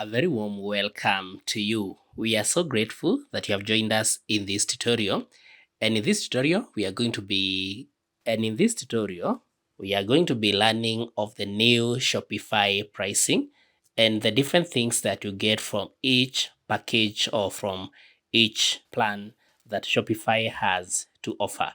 A very warm welcome to you. We are so grateful that you have joined us in this tutorial. And in this tutorial, we are going to be learning of the new Shopify pricing and the different things that you get from each package or from each plan that Shopify has to offer.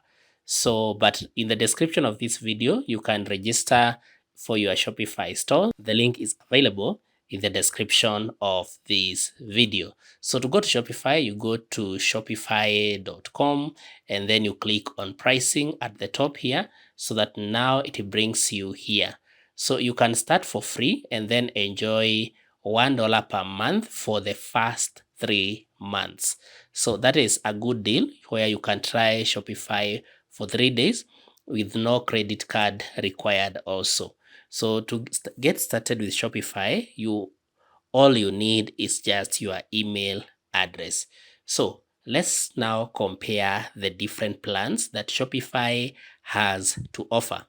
But in the description of this video, you can register for your Shopify store. The link is available in the description of this video. So to go to Shopify, you go to shopify.com and then you click on pricing at the top here, so that now it brings you here. So you can start for free and then enjoy $1 per month for the first 3 months. So that is a good deal where you can try Shopify for 3 days with no credit card required also. So to get started with Shopify, all you need is just your email address. So let's now compare the different plans that Shopify has to offer.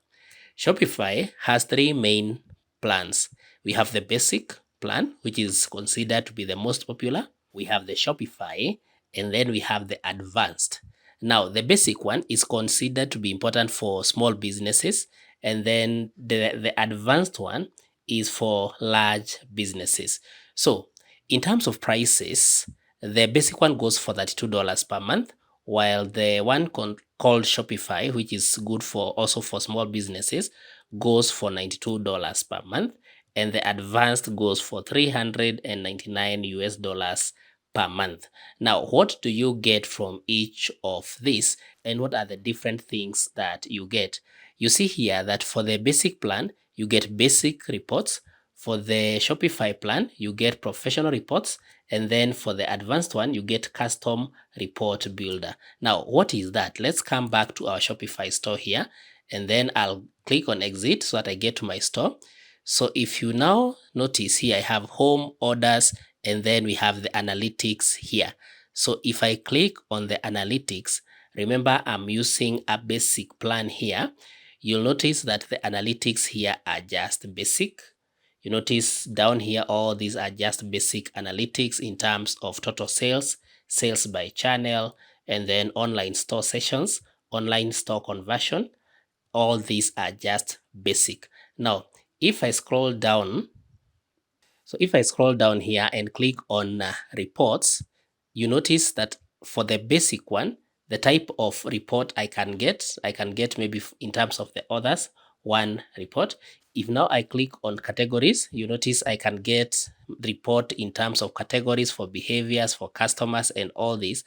Shopify has 3 main plans. We have the basic plan, which is considered to be the most popular. We have the Shopify, and then we have the advanced. Now, the basic one is considered to be important for small businesses, and then the advanced one is for large businesses. So, in terms of prices, the basic one goes for $32 per month, while the one called Shopify, which is good for also for small businesses, goes for $92 per month, and the advanced goes for $399 per month. Now, what do you get from each of these, and what are the different things that you get? You see here that for the basic plan, you get basic reports. For the Shopify plan, you get professional reports. And then for the advanced one, you get custom report builder. Now, what is that? Let's come back to our Shopify store here. And then I'll click on exit so that I get to my store. So if you now notice here, I have home, orders, and then we have the analytics here. So if I click on the analytics, remember I'm using a basic plan here. You'll notice that the analytics here are just basic. You notice down here, all these are just basic analytics in terms of total sales, sales by channel, and then online store sessions, online store conversion. All these are just basic. Now, if I scroll down, here and click on reports, you notice that for the basic one, the type of report I can get maybe in terms of the others, one report. If now I click on categories, you notice I can get report in terms of categories for behaviors, for customers, and all this.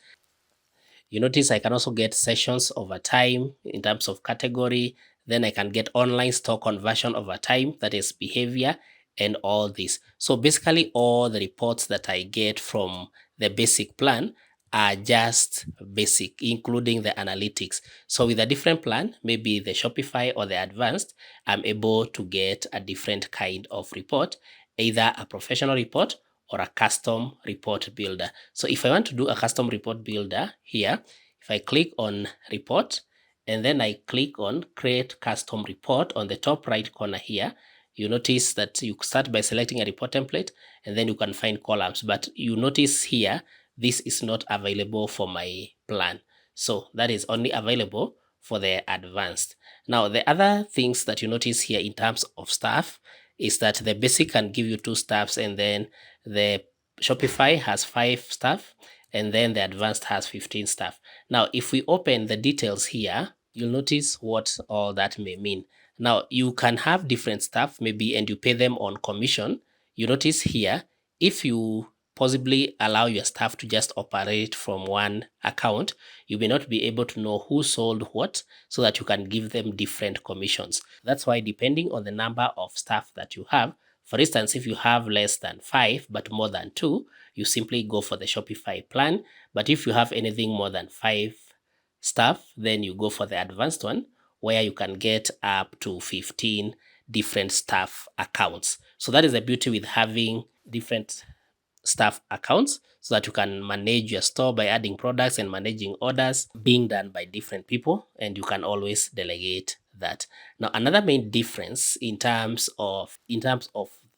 You notice I can also get sessions over time in terms of category. Then I can get online store conversion over time, that is behavior, and all this. So basically all the reports that I get from the basic plan are just basic, including the analytics. So with a different plan, maybe the Shopify or the advanced, I'm able to get a different kind of report, either a professional report or a custom report builder. So if I want to do a custom report builder here, if I click on report and then I click on create custom report on the top right corner here, you notice that you start by selecting a report template and then you can find columns. But you notice here, this is not available for my plan. So that is only available for the advanced. Now, the other things that you notice here in terms of staff is that the basic can give you 2 staffs, and then the Shopify has 5 staff, and then the advanced has 15 staff. Now, if we open the details here, you'll notice what all that may mean. Now, you can have different staff maybe, and you pay them on commission. You notice here, if you possibly allow your staff to just operate from one account, you may not be able to know who sold what, so that you can give them different commissions. That's why, depending on the number of staff that you have, for instance, if you have less than 5 but more than 2, you simply go for the Shopify plan. But if you have anything more than 5 staff, then you go for the advanced one, where you can get up to 15 different staff accounts. So that is the beauty with having different staff accounts, so that you can manage your store by adding products and managing orders being done by different people, and you can always delegate that. Now, another main difference in terms of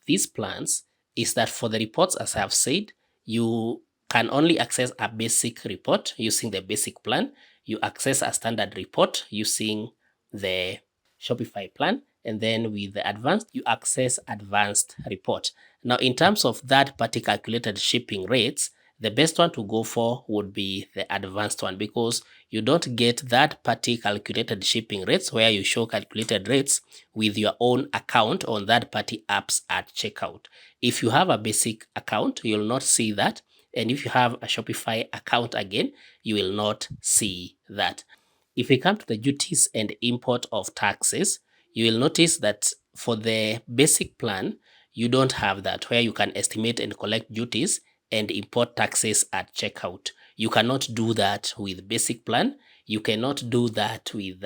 these plans is that for the reports, as I've said, you can only access a basic report using the basic plan. You access a standard report using the Shopify plan. And then with the advanced, you access advanced report. Now, in terms of third-party calculated shipping rates, the best one to go for would be the advanced one, because you don't get third-party calculated shipping rates where you show calculated rates with your own account on third-party apps at checkout. If you have a basic account, you'll not see that. And if you have a Shopify account again, you will not see that. If we come to the duties and import of taxes, you will notice that for the basic plan, you don't have that, where you can estimate and collect duties and import taxes at checkout. You cannot do that with basic plan. You cannot do that with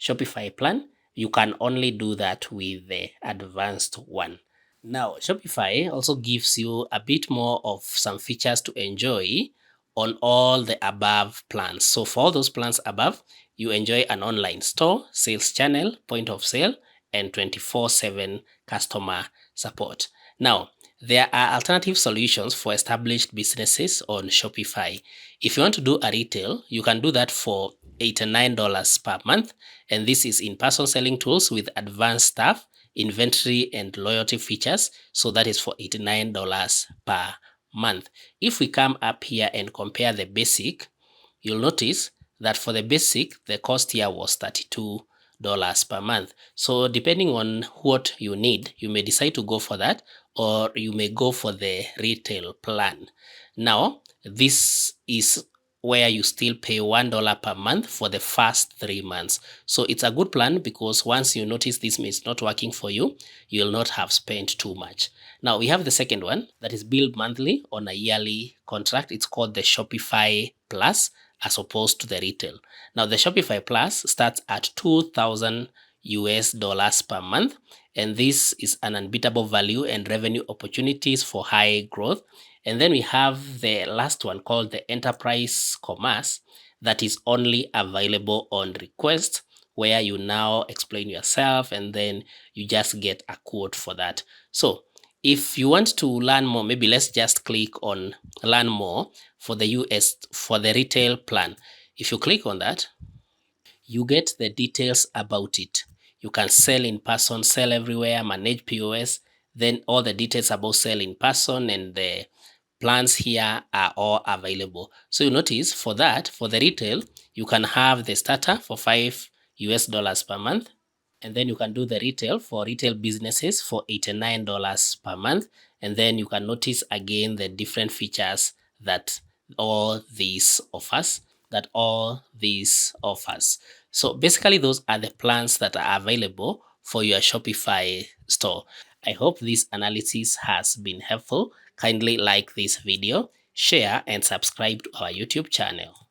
Shopify plan. You can only do that with the advanced one. Now, Shopify also gives you a bit more of some features to enjoy on all the above plans. So for all those plans above, you enjoy an online store, sales channel, point of sale, and 24/7 customer support. Now, there are alternative solutions for established businesses on Shopify. If you want to do a retail, you can do that for $89 per month, and this is in-person selling tools with advanced staff, inventory, and loyalty features. So that is for $89 per month. If we come up here and compare the basic, you'll notice that for the basic, the cost here was $32 per month. So depending on what you need, you may decide to go for that, or you may go for the retail plan. Now, this is where you still pay $1 per month for the first 3 months. So it's a good plan, because once you notice this is not working for you, you'll not have spent too much. Now we have the second one that is billed monthly on a yearly contract. It's called the Shopify Plus, as opposed to the retail. Now the Shopify Plus starts at $2,000 per month, and this is an unbeatable value and revenue opportunities for high growth. And then we have the last one called the Enterprise Commerce, that is only available on request, where you now explain yourself and then you just get a quote for that. So if you want to learn more, maybe let's just click on learn more for the for the retail plan. If you click on that, you get the details about it. You can sell in person, sell everywhere, manage POS, then all the details about sell in person and the plans here are all available. So you notice for that, for the retail, you can have the starter for $5 per month. And then you can do the retail for retail businesses for $89 per month. And then you can notice again the different features that all these offers, So basically those are the plans that are available for your Shopify store. I hope this analysis has been helpful. Kindly like this video, share, and subscribe to our YouTube channel.